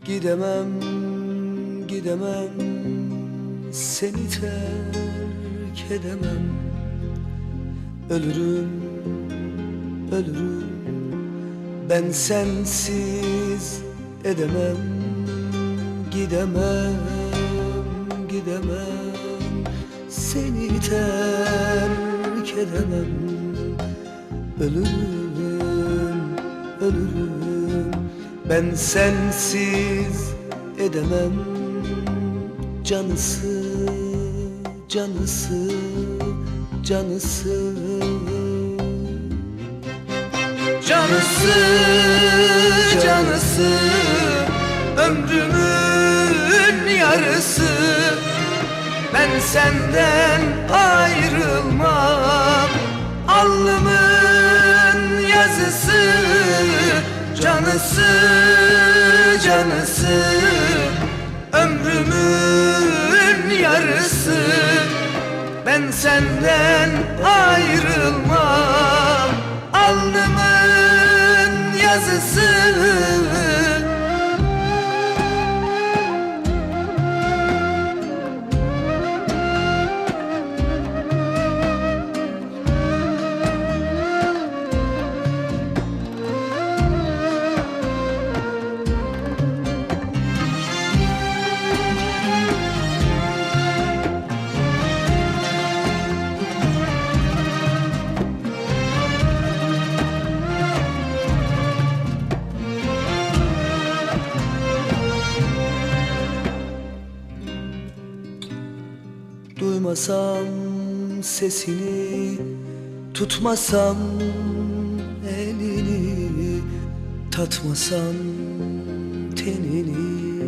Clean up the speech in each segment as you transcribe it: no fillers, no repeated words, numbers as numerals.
Gidemem, gidemem, seni terk edemem. Ölürüm, ölürüm, ben sensiz edemem. Gidemem, gidemem, seni terk edemem. Ölürüm, ölürüm, ben sensiz edemem. Canısı, canısı, canısı, canısı, canısı, ömrümün yarısı. Ben senden ayrılmam, alnımın yazısı. Canısı, canısı, ömrümün yarısı. Ben senden ayrılmam, alnımın yazısı. Duymasam sesini, tutmasam elini, tatmasam tenini,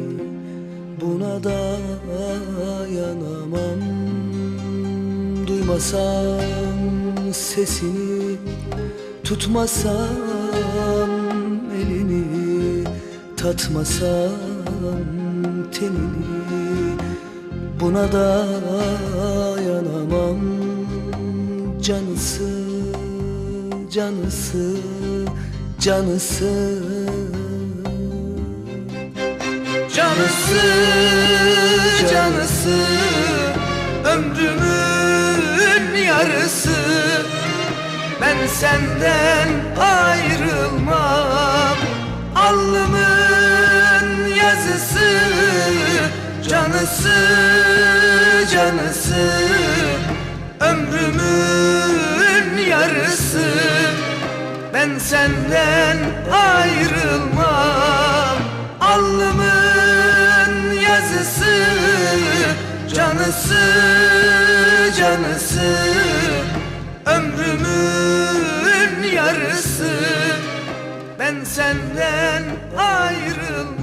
buna dayanamam. Duymasam sesini, tutmasam elini, tatmasam tenini, buna dayanamam. Canısı, canısı, canısı, canısı, canısı, ömrümün yarısı. Ben senden ayrılmam, alnımın yazısı. Canısı, canısı, ömrümün yarısı. Ben senden ayrılmam, alnımın yazısı. Canısı, canısı, ömrümün yarısı. Ben senden ayrılmam.